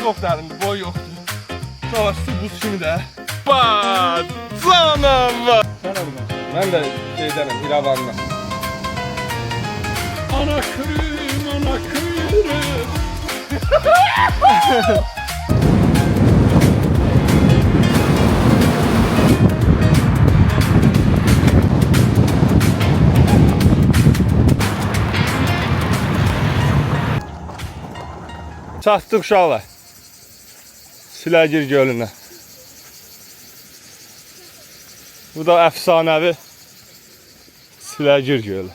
Çok dərindir, boy yoxdur. Sonra su buz kimi də. Bad! Canavar! Mən də şeydənəm, İrəvandan. Ana kırım, ana kırım. Çatdıq uşaqlar. Siləgir gölünə. Bu da əfsanəvi Siləgir gölü.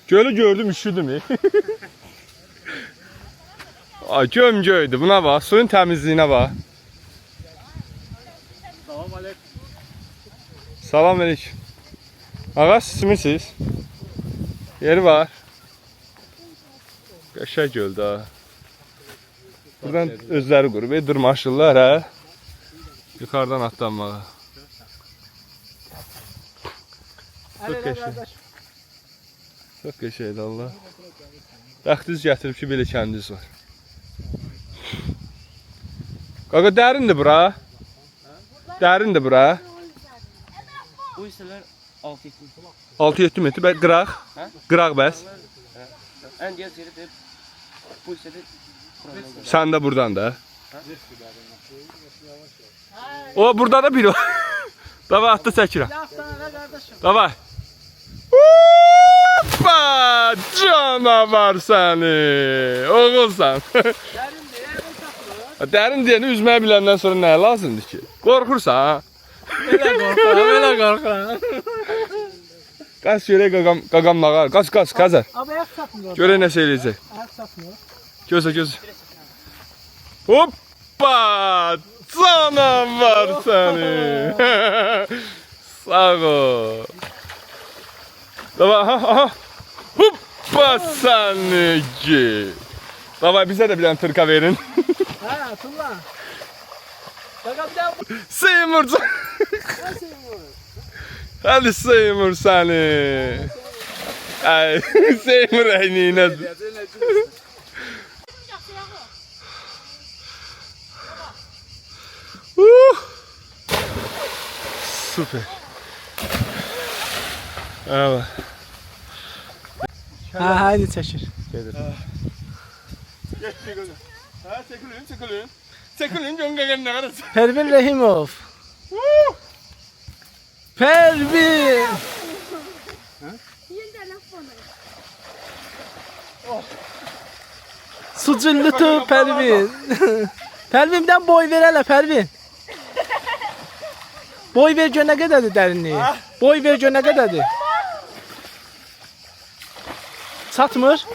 Gölü gördüm, üşüdüm. Ay, gömgöydü. Buna bak, suyun təmizliyinə bak. Salam aleyküm. Salam aleyküm. Ağaç simirsiniz. Yeri var. Qəşəng göldü ha. Buradan özləri qurub, dırmaşırlar ha. Yukarıdan atlanmağa. Çok qəşəng. Çok qəşəngdir Allah. Bəxtiniz gətirib ki, belə kəndiniz var. Qaqa, dərindir bura. Dərindir bura. Bu hissələr 6-7 metr. 6-7 metr, qıraq. Qıraq bəs. Ən diyaz yeri də bu hissədə buradan. Sən də buradan da. O, burada da biri var. Davay, atda çəkirəm. Davay. Hoppa! Canavar səni. Oğulsan. Dərin deyəni üzməyə biləndən sonra nəyə lazımdır ki? Qorxursan ha? Elə qorxuram. Qaç görək qaqamlağa. Qaç, Qazar. Abi ayak satmıyor. Görək nə şey eləyəcək. Ayak satmıyor. Gözlə. Hoppa! Canavar səni. Sağ ol. Davay, aha. Hoppa səni ki. Davay, bizə də bir dənə tırka verin. Ha, tulla. Baka bir daha bu. Seymur. Hadi Seymur səni. Ay, Seymur əyniyinə. Süper. Evet. Ha, haydi çəkir. Çəkilin, gönqəqən nə qədər. Pervin Rəhimov. Pervin. Sucunlutu Pervin. Pervin'den boy ver hele Pervin. Boy ver gör ne kadardır derinliği. Boy ver gör ne kadardır. Satmır.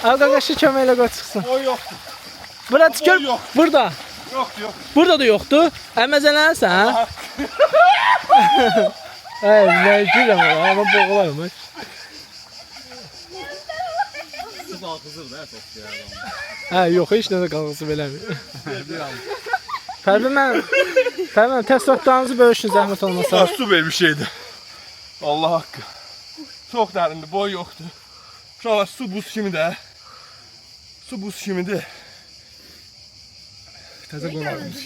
Al qaqaşı köməklə qoy çıxsın. O yoxdur. Bura tükür. O yox. Burada. Yoxdur. Burada da yoktu. Əməzələnsən ha? Ay, nə güləm ola, ama boğularmış. Ha, yox, heç nə də qalğısı beləmir. Pərvin, təsərrüfatlarınızı bölüşün, zəhmət olmasa. Su ver bir şeydi. Allah haqqı. Çox dərindir, boy yoxdur. Uşaqlar, su buz kimi də. Su buz kimidir. Təzə qonağımız.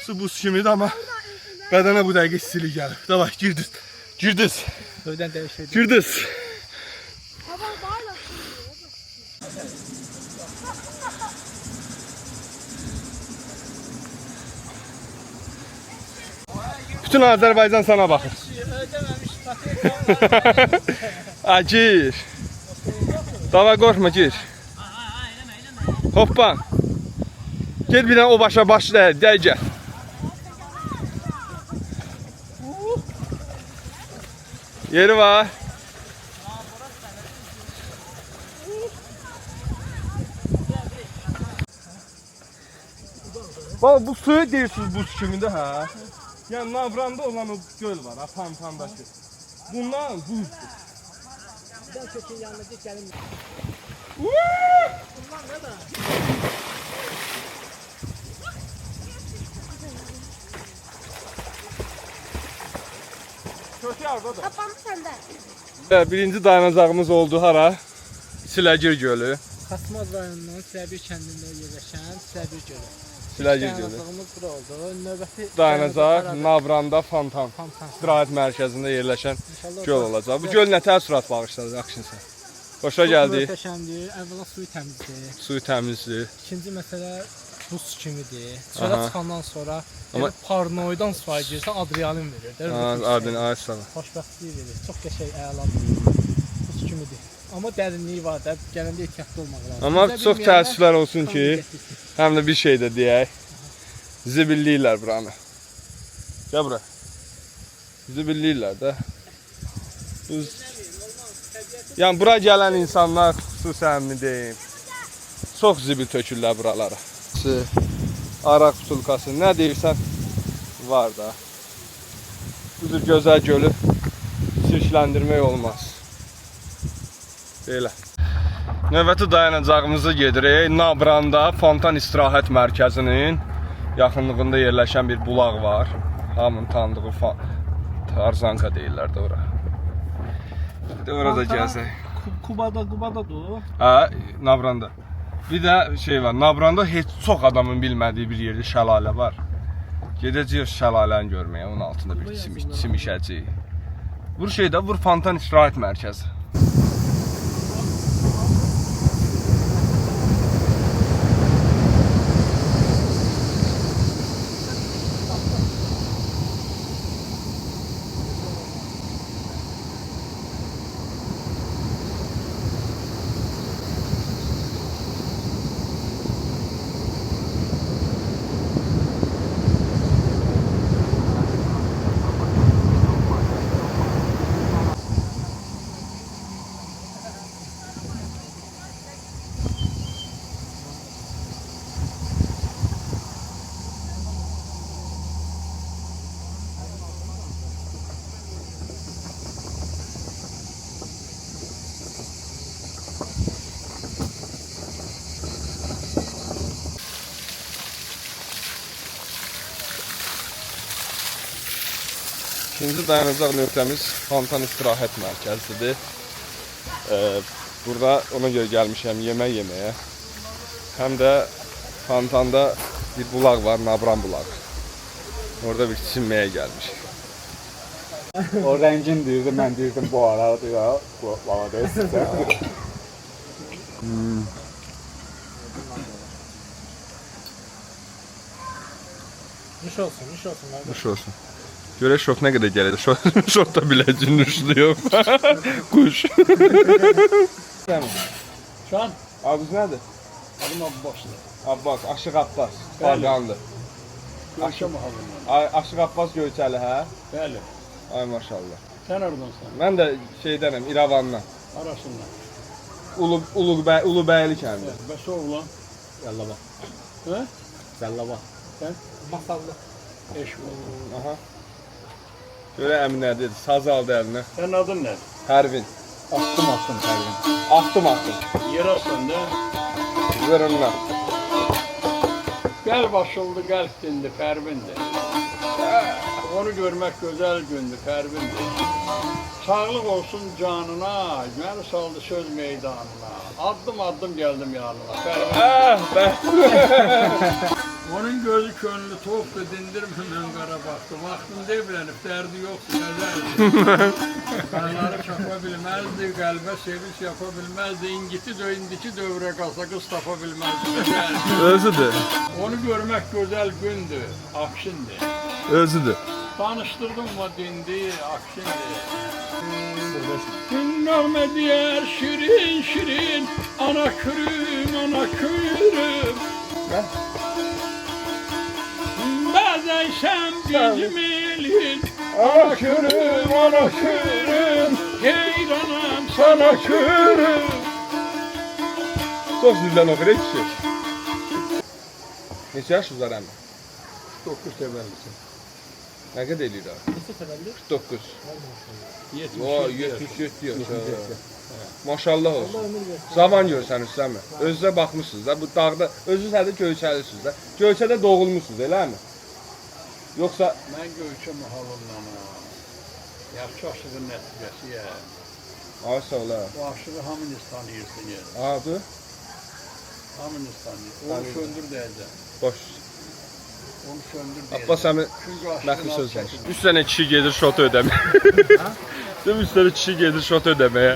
Su buz kimidir, amma bədənə bu dəqiqə istilik gəlir. Davay, girdiniz. Girdiniz. Öydən dəyişəydik. Girdiniz. Bütün Azərbaycan sana baxır. Ha, gir. Davay, qorxma, gir. Hoppa. Gel bir dənə o başa başla, dəy gəl. Yeri var. Bak, bu suyu deyirsiniz buz kimində ha? Yani Navranda olan o göl var, Pampan'daki. Bunlar buzdur. Ben kökün yanına dik gəlim. Bunlar ne da? Kapandı sende. Birinci dayanacağımız oldu hara? Siləcir gölü. Xasmaz rayonunun Siləbir kəndində yerləşən Siləbir gölü. Siləcir gölü. Dayanacağımız bura oldu. Növbəti Dayanacaq Navranda Fontan. Fontan. İstirahət mərkəzində yerləşən İnşallah göl olacaq. Bu göl nə təəssürat bağışladı Akşinsə? Xoşa gəldi. Möhtəşəmdir. Əvvəla suyu təmizdir. Suyu təmizdir. İkinci məsələ buz kimidir. Çölə Aha. çıxandan sonra Amma- parnoydan suya girsə adrenalin verir. Adın ay sağ ol. Xoşbəxtlik verir. Çox qəşəng əladır. Buz kimidir. Amma dərinliyi var da, gələndə ehtiyatlı olmaq lazım. Amma Bizə çox bilməyənlər təəssüflər olsun ki, getirsin. həm də bir şey də deyək. Zibilliyirlər buranı. Gəl bura. Zibilliyirlər də. Biz... Yəni bura gələn insanlar xüsusən mi deyim, çox zibil tökürlər buralara. Araq butulkası, nə deyirsən var da. Bu cür gözəl gölü çirkləndirmək olmaz. Belə. Növbəti dayanacağımızı gedirik. Nabranda Fontan İstirahət Mərkəzinin yaxınlığında yerləşən bir bulaq var. Hamının tanıdığı Tarzanka deyirlər də ora. De orada gəlsək. Kubadadır. Hə, Nabranda. Bir də şey var, Nabranda heç çox adamın bilmədiyi bir yerdə şəlalə var. Gedəcəyik şəlaləni görməyə, onun altında bir çim işəcəyik. Bu şeydə Vur Fontan İstirahət Mərkəzi. İkinci dayanacaq nöqtəmiz Fontan İstirahət Mərkəzidir. Burada ona görə gəlmişəm yemək yeməyə. Həm də Fontanda bir bulaq var, Nabran bulağı. Orada bir çimməyə gəlmişik. O rəngin deyirdi, mən deyirdim bu aradır ya, bu arada sizə. Nuş olsun, nuş olsun. Nuş olsun. Görək şok nə qədər gəlir. Şokda biləcin nuşluyum. Quş. Şu an Adınız nədir? adım Abbas'dır. Abbas, Aşıq Abbas. Farqanlı. Görüşə mahalında. Ay, Aşıq Abbas Göyçəli, hə? Bəli. Ay maşallah. Sen oradansan. Mən də şeydənəm, İrəvandan. Arasından. Ulubəyli kəndi. Bəs oğlan. Yallaba. He? Yallaba. Sen? Masallı. Eş oğlan. Aha. Görə əmin nədir? Saz aldı əlinə. Senin adın ne? Pərvin. Attım Pervin. Attım. Yer aslında. Zırınla. Gel başıldı, kalp dindi Pervin'di. Onu görmek güzel gündü Pervin'di. Sağlık olsun canına, beni saldı söz meydanına. Adım adım geldim yanına Pervin. Ah be. Onun gözü könlü toptu, dindirmem kara baktı. Baktım devlenip derdi yoktu, nelerdi. Karları çakabilmezdi, kalbe sevinç yapabilmezdi. İngiti indiki dövre kalsa kız tapabilmezdi. Nelerdi. Özüdür. Onu görmek güzel gündü, akşindi. Özüdür. Tanıştırdım mı dindi, akşindi. Günlerme diğer şirin şirin, ana kürüm, ana kürüm. Bazen sen bizim elin, ana kürüm, ana kürüm. Heyranam sana kürüm. Çox sizdən oxur kişi. Neçə yaşınız var əmi? 9 tevellisi. Nə qədər eləyir abi? Neçə təvəllüd? 49. 77 O 77 yaş. Maşallah olsun. Zaman görsəniz mi? Özünüzə baxmısınız da bu dağda özünüz hələ Göyçəlisiniz də. Göyçədə doğulmusunuz, eləmi? Yoxsa Ben Göyçə mahalından. Yaxşı aşığın nəticəsi ya. Ay sağ ol. Bu aşığı hamınız tanıyırsın ya. Abi, Hamınız tanıyır. Onu söndür deyəcəm. boş. Onu söndür deyəcəm. Abbas əmi Çünki aşığın məxfi alt söz var. çəkilir. 3 dənə kişi gedir şotu ödəməyə. Değil mi? 3 dənə kişi gedir şotu ödəməyə.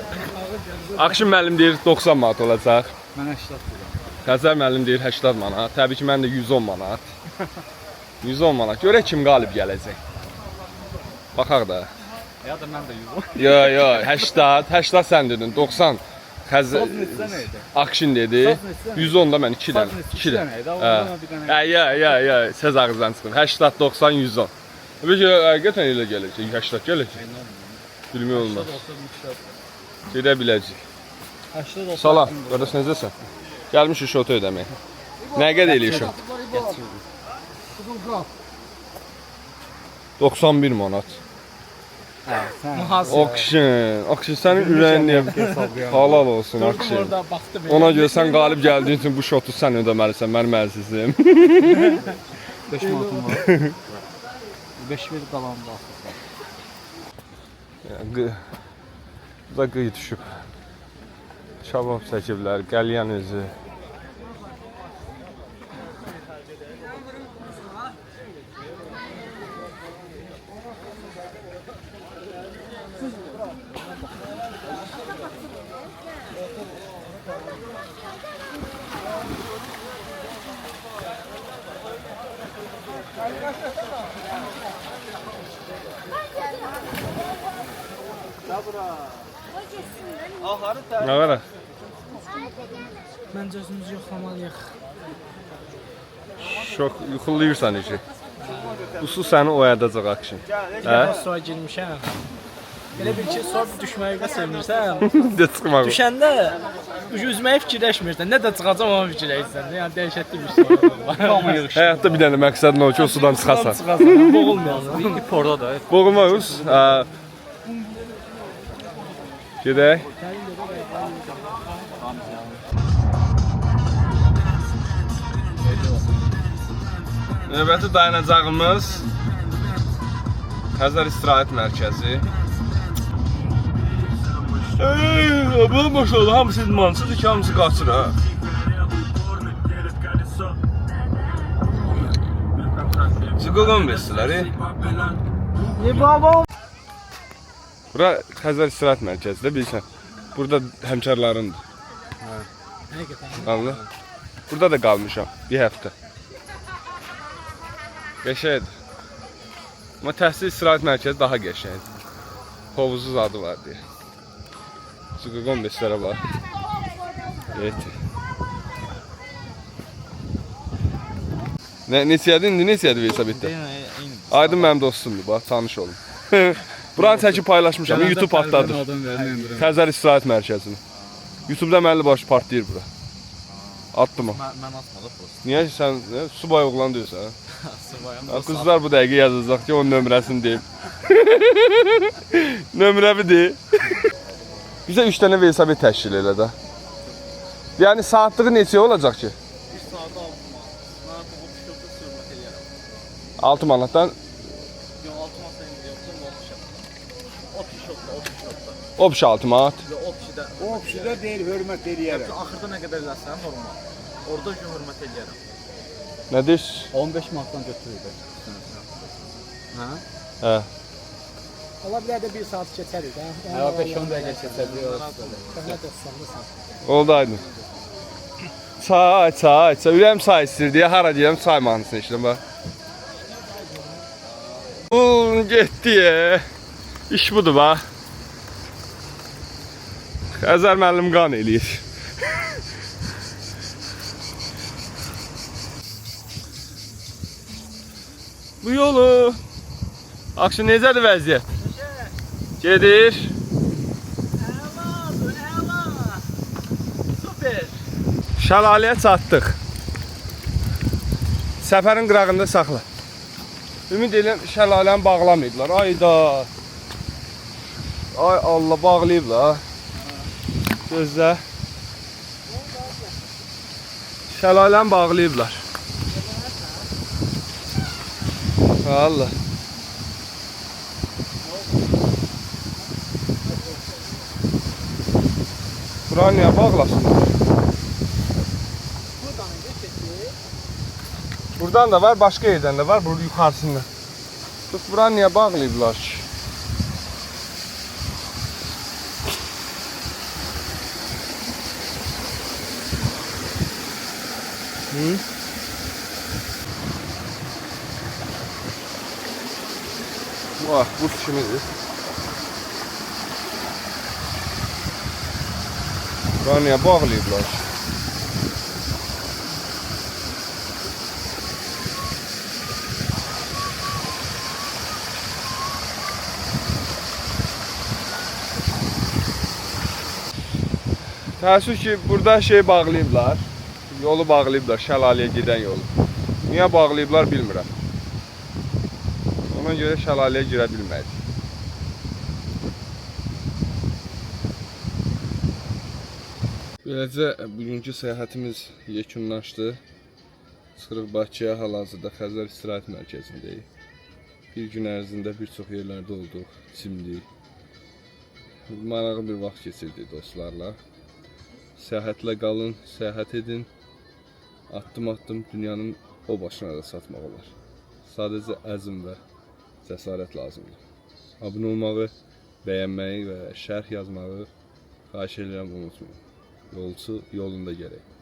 Akşin müəllim deyir 90 manat olacaq. Mən 80 lira. Xəzər müəllim deyir 80 manat. Təbii ki, mən də 110 manat. 110 manat. Görək kim qalib gələcək. Baxaq da. Ya da mən də 100. Yo, 80 sən dedin, 90 Xəzər neçə idi? Akşin dedi. Saz neçə? 110 da mən 2 dənə. 2 dənə. idi, ondan bir dənə. Ya, söz ağızdan çıxır. 80, 90, 110. Bir ki, həqiqətən elə gələcək. 80 gələcək. Bilmək olmaz. Gedə biləcək. 80 olsa. Salam, qardaş necəsən? Gəlmişik şotu ödəməyə. Nə qədər eləyir şot? 91 manat. Akşin sənin ürəyin niyə halal olsun Akşin. Orada baxdı belə. Ona görə sən qalib gəldiyin üçün bu şotu sən ödəməlisən, mənim əzizim. 5 manatım var. 5 ver qalan baxdı. Bu da qıy düşüb. Şabab çəkiblər, qəlyan özü. Nə var? Məncə özümüzü yoxlamalıyıq. Şok yuxulayırsan işi. Bu su səni oyadacaq Akşin. Hə? Suya girmişəm. Elə bir ki, sonra düşməyi də sevmirsən. De çıxmaq. Düşəndə üzməyi fikirləşmirsən. Nə də çıxacam onu fikirləşirsən. Yəni dəhşətli bir şey. Həyatda bir dənə məqsədin o ki, o sudan çıxasan. Çıxasan, boğulmayasan. İp orada da. Boğulmayız. Gedək. Növbəti dayanacağımız Xəzər İstirahət Mərkəzi. Bu maşallah hamısı idmansızdır ki, hamısı qaçır ha. Ziqoqon bestilər. Bura Xəzər İstirahət Mərkəzidir, bilirsən. Burada həmkarlarındır. Həqiqətən. Anladın? Burada da qalmışam bir həftə. Qəşəngdir. Amma təhsil istirahət mərkəzi daha qəşəngdir. Hovuzsuz adı var deyə. Ziqoqon beslərə var. Evet. Neçədir indi? Neçədir Veysabitdə? Aydın mənim dostumdur, bax, tanış olun. Buranı çəkib paylaşmışam, YouTube addadır. Xəzər İstirahət Mərkəzini. YouTube-da mənli başı partlayır bura. Attı mı? Mən atmadım prosta. Niyə sən subay oğlan deyirsən? Subayam. Qızlar bu dəqiqə yazacaq ki, onun nömrəsini deyib. Nömrəvi deyib. Bizə 3 dənə velosiped təşkil elə də. Yəni saatlığı neçə olacaq ki? 1 saat 6 manat. Mən o pişotda sürmət eləyərəm. 6 manatdan Yox, 6 manat indi yoxdur, o pişotda. o piş 6 manat. Yox, o pişidə. O pişidə deyil, hörmət eləyərəm. Axırda nə qədər eləsən normal. Orada üçün hörmət eləyərəm. Nə deyirsən? 15 manatdan götürürük. Hə. Ola bilər də 1 saat keçərik də. Hə, 5-10 dəqiqə keçəcək. Zəhmət olsan. Oldu Aydın. Çay. Ürəyim çay istəyir deyə hara deyirəm çay mahnısını işləm bax. Getdi. İş budur bax. Xəzər müəllim qan eləyir. Bu yolu. Akşam necədir vəziyyət? Gedir. Super. Şəlaləyə çatdıq. Səfərin qırağında saxla. Ümid edirəm şəlaləni bağlamayıblar. Ayda. Ay Allah, bağlayıblar. Gözlə. Şəlaləni bağlayıblar. Allah. Buranı niyə bağlasınlar? Buradan keçir. Buradan da var, başqa yerdən də var, burada yuxarısında. Tut, buranı niyə bağlayıblar ki? Vah, buz kimidir. Buranı niyə bağlayıblar ki? Təəssüf ki, burada şey bağlayıblar. Yolu bağlayıblar, şəlaləyə gedən yolu. Niyə bağlayıblar bilmirəm. Ona görə şəlaləyə girə bilmədik. Beləcə, bugünkü səyahətimiz yekunlaşdı. Çıxırıq Bakıya, hal-hazırda Xəzər İstirahət Mərkəzindəyik. Bir gün ərzində bir çox yerlərdə olduq, çimdik. Maraqlı bir vaxt keçirdik dostlarla. Səyahətlə qalın, səyahət edin. Addım-addım dünyanın o başına da satmaq olar. Sadəcə əzm və cəsarət lazımdır. Abunə olmağı, bəyənməyi və şərh yazmağı xahiş edirəm, unutmayın. Yolçu yolunda gərək.